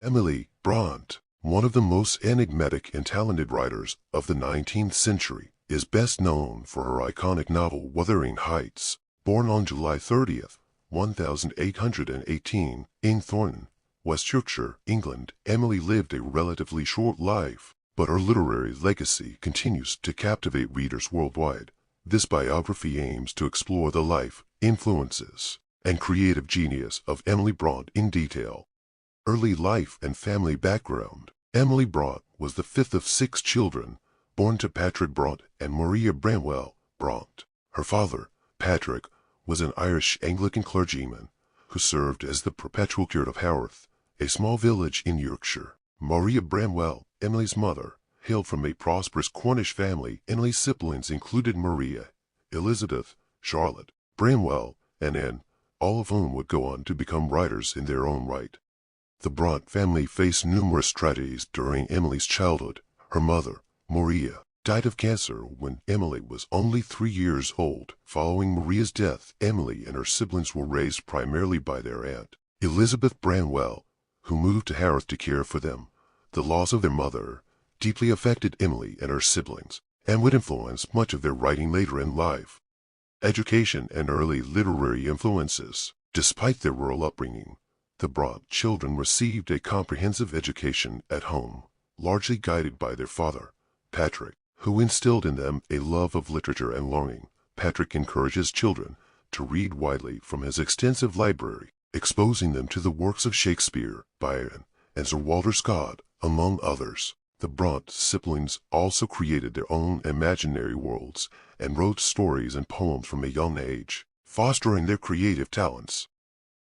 Emily Bronte, one of the most enigmatic and talented writers of the 19th century, is best known for her iconic novel Wuthering Heights. Born on July 30th, 1818, in Thornton, West Yorkshire, England, Emily lived a relatively short life, but her literary legacy continues to captivate readers worldwide. This biography aims to explore the life, influences, and creative genius of Emily Bronte in detail. Early life and family background. Emily Bronte was the fifth of 6 children, born to Patrick Bronte and Maria Branwell Bronte. Her father, Patrick, was an Irish Anglican clergyman who served as the perpetual curate of Haworth, a small village in Yorkshire. Maria Branwell, Emily's mother, hailed from a prosperous Cornish family. Emily's siblings included Maria, Elizabeth, Charlotte, Branwell, and Anne, all of whom would go on to become writers in their own right. The Bronte family faced numerous tragedies during Emily's childhood. Her mother, Maria, died of cancer when Emily was only 3 years old. Following Maria's death, Emily and her siblings were raised primarily by their aunt, Elizabeth Branwell, who moved to Haworth to care for them. The loss of their mother deeply affected Emily and her siblings, and would influence much of their writing later in life. Education and early literary influences. Despite their rural upbringing, the Bronte children received a comprehensive education at home, largely guided by their father, Patrick, who instilled in them a love of literature and learning. Patrick encouraged his children to read widely from his extensive library, exposing them to the works of Shakespeare, Byron, and Sir Walter Scott, among others. The Bronte siblings also created their own imaginary worlds and wrote stories and poems from a young age, fostering their creative talents.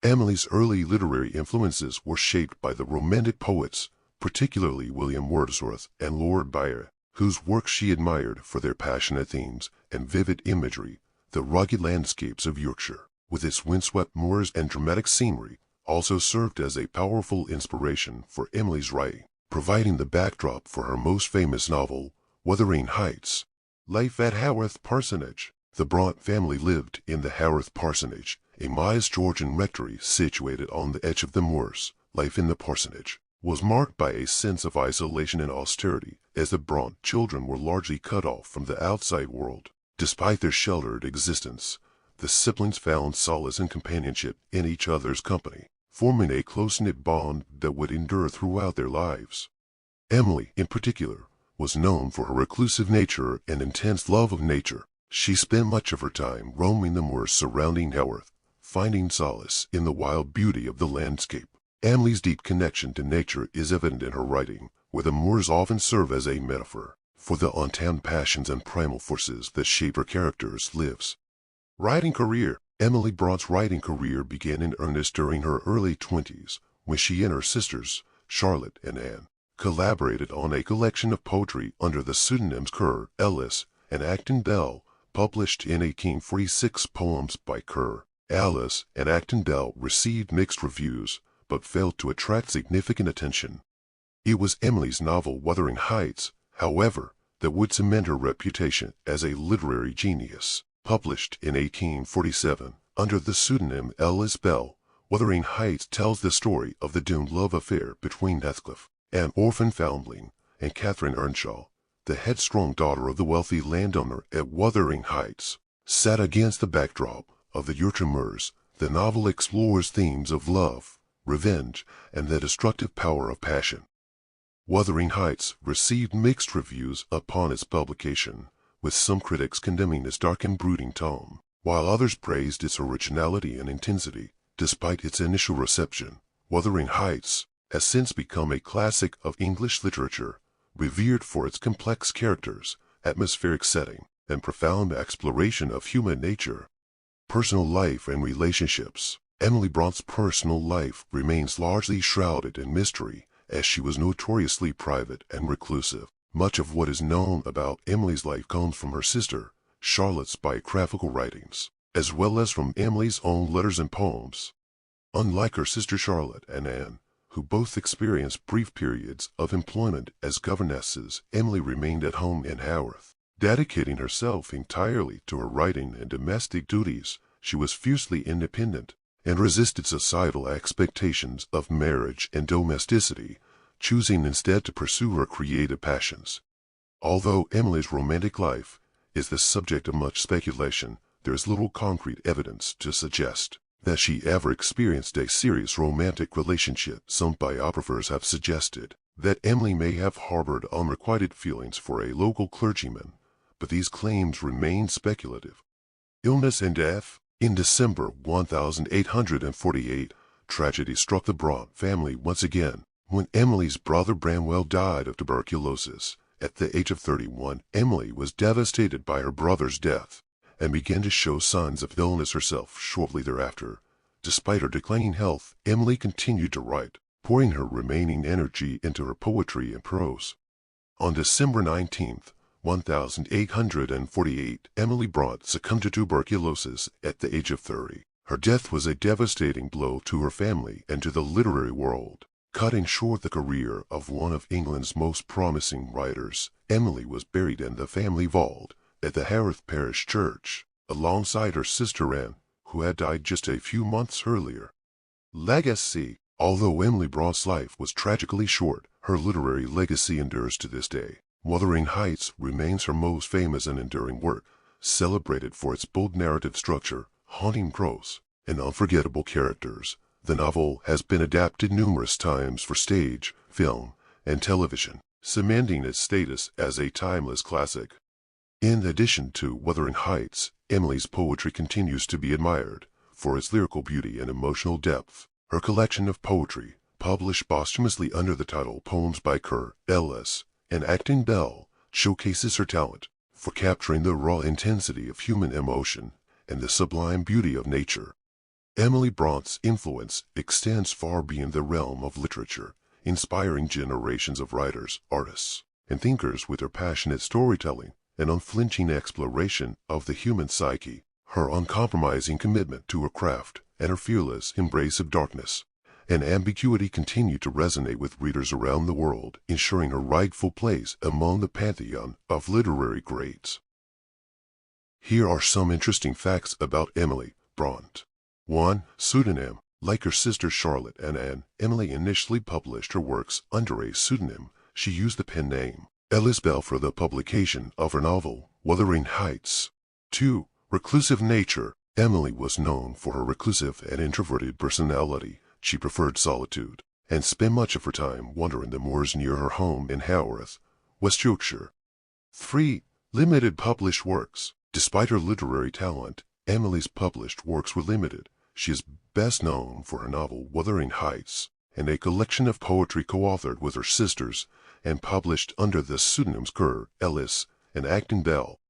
Emily's early literary influences were shaped by the Romantic poets, particularly William Wordsworth and Lord Byron, whose works she admired for their passionate themes and vivid imagery. The rugged landscapes of Yorkshire, with its windswept moors and dramatic scenery, also served as a powerful inspiration for Emily's writing, providing the backdrop for her most famous novel, Wuthering Heights. Life at Haworth Parsonage. The Bronte family lived in the Haworth Parsonage, a modest Georgian rectory situated on the edge of the moors. Life in the parsonage was marked by a sense of isolation and austerity, as the Bronte children were largely cut off from the outside world. Despite their sheltered existence, the siblings found solace and companionship in each other's company, forming a close-knit bond that would endure throughout their lives. Emily, in particular, was known for her reclusive nature and intense love of nature. She spent much of her time roaming the moors surrounding Haworth, finding solace in the wild beauty of the landscape. Emily's deep connection to nature is evident in her writing, where the moors often serve as a metaphor for the untamed passions and primal forces that shape her characters' lives. Writing career. Emily Bronte's writing career began in earnest during her early 20s, when she and her sisters, Charlotte and Anne, collaborated on a collection of poetry under the pseudonyms Kerr, Ellis, and Acton Bell, published in 1846. Poems by Kerr, Ellis, and Acton Bell received mixed reviews, but failed to attract significant attention. It was Emily's novel Wuthering Heights, however, that would cement her reputation as a literary genius. Published in 1847 under the pseudonym Ellis Bell, Wuthering Heights tells the story of the doomed love affair between Heathcliff, an orphan foundling, and Catherine Earnshaw, the headstrong daughter of the wealthy landowner at Wuthering Heights. Set against the backdrop of the Yorkshire moors, the novel explores themes of love, revenge, and the destructive power of passion. Wuthering Heights received mixed reviews upon its publication, with some critics condemning its dark and brooding tone, while others praised its originality and intensity. Despite its initial reception, Wuthering Heights has since become a classic of English literature, revered for its complex characters, atmospheric setting, and profound exploration of human nature. Personal life and relationships. Emily Bronte's personal life remains largely shrouded in mystery, as she was notoriously private and reclusive. Much of what is known about Emily's life comes from her sister, Charlotte's biographical writings, as well as from Emily's own letters and poems. Unlike her sister Charlotte and Anne, who both experienced brief periods of employment as governesses, Emily remained at home in Haworth. Dedicating herself entirely to her writing and domestic duties, she was fiercely independent, and resisted societal expectations of marriage and domesticity, choosing instead to pursue her creative passions. Although Emily's romantic life is the subject of much speculation, there is little concrete evidence to suggest that she ever experienced a serious romantic relationship. Some biographers have suggested that Emily may have harbored unrequited feelings for a local clergyman, but these claims remain speculative. Illness and death. In December 1848, tragedy struck the Bronte family once again when Emily's brother Branwell died of tuberculosis. At the age of 31, Emily was devastated by her brother's death and began to show signs of illness herself shortly thereafter. Despite her declining health, Emily continued to write, pouring her remaining energy into her poetry and prose. On December 19, 1848, Emily Bronte succumbed to tuberculosis at the age of 30. Her death was a devastating blow to her family and to the literary world. Cutting short the career of one of England's most promising writers, Emily was buried in the family vault at the Harworth Parish Church, alongside her sister Anne, who had died just a few months earlier. Legacy. Although Emily Bronte's life was tragically short, her literary legacy endures to this day. Wuthering Heights remains her most famous and enduring work, celebrated for its bold narrative structure, haunting prose, and unforgettable characters. The novel has been adapted numerous times for stage, film, and television, cementing its status as a timeless classic. In addition to Wuthering Heights, Emily's poetry continues to be admired for its lyrical beauty and emotional depth. Her collection of poetry, published posthumously under the title Poems by Kerr, Ellis, and Acton Bell, showcases her talent for capturing the raw intensity of human emotion and the sublime beauty of nature. Emily Bronte's influence extends far beyond the realm of literature, inspiring generations of writers, artists, and thinkers with her passionate storytelling and unflinching exploration of the human psyche. Her uncompromising commitment to her craft and her fearless embrace of darkness and ambiguity continue to resonate with readers around the world, ensuring her rightful place among the pantheon of literary greats. Here are some interesting facts about Emily Bronte. 1. Pseudonym. Like her sisters Charlotte and Anne, Emily initially published her works under a pseudonym. She used the pen name Ellis Bell for the publication of her novel, Wuthering Heights. 2. Reclusive nature. Emily was known for her reclusive and introverted personality. She preferred solitude, and spent much of her time wandering the moors near her home in Harworth, West Yorkshire. 3. Limited published works. Despite her literary talent, Emily's published works were limited. She is best known for her novel Wuthering Heights, and a collection of poetry co-authored with her sisters and published under the pseudonyms Kerr, Ellis, and Acton Bell.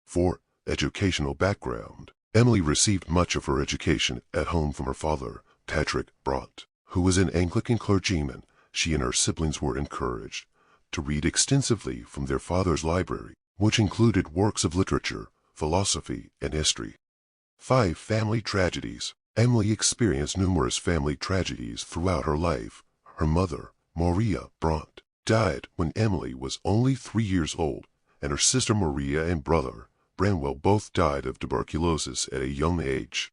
4. Educational background. Emily received much of her education at home from her father, Patrick Bronte, who was an Anglican clergyman. She and her siblings were encouraged to read extensively from their father's library, which included works of literature, philosophy, and history. 5. Family tragedies. Emily experienced numerous family tragedies throughout her life. Her mother, Maria Bronte, died when Emily was only 3 years old, and her sister Maria and brother, Branwell, both died of tuberculosis at a young age.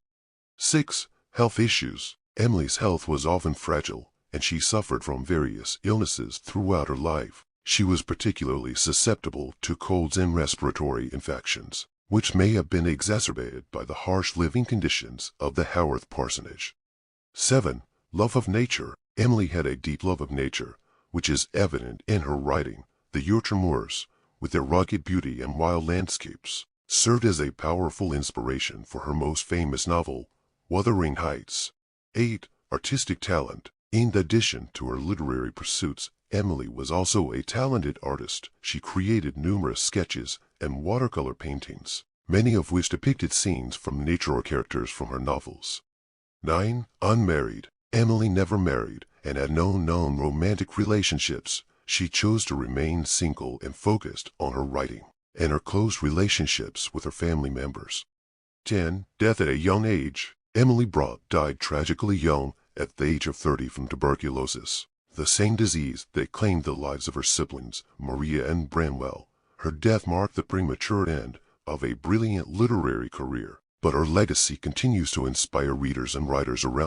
6. Health issues. Emily's health was often fragile, and she suffered from various illnesses throughout her life. She was particularly susceptible to colds and respiratory infections, which may have been exacerbated by the harsh living conditions of the Harworth parsonage. 7. Love of nature. Emily had a deep love of nature, which is evident in her writing. The Yorkshire moors, with their rugged beauty and wild landscapes, served as a powerful inspiration for her most famous novel, Wuthering Heights. 8. Artistic talent. In addition to her literary pursuits, Emily was also a talented artist. She created numerous sketches and watercolor paintings, many of which depicted scenes from nature or characters from her novels. 9. Unmarried. Emily never married and had no known romantic relationships. She chose to remain single and focused on her writing and her close relationships with her family members. 10. Death at a young age. Emily Bronte died tragically young at the age of 30 from tuberculosis, the same disease that claimed the lives of her siblings, Maria and Branwell. Her death marked the premature end of a brilliant literary career. but her legacy continues to inspire readers and writers around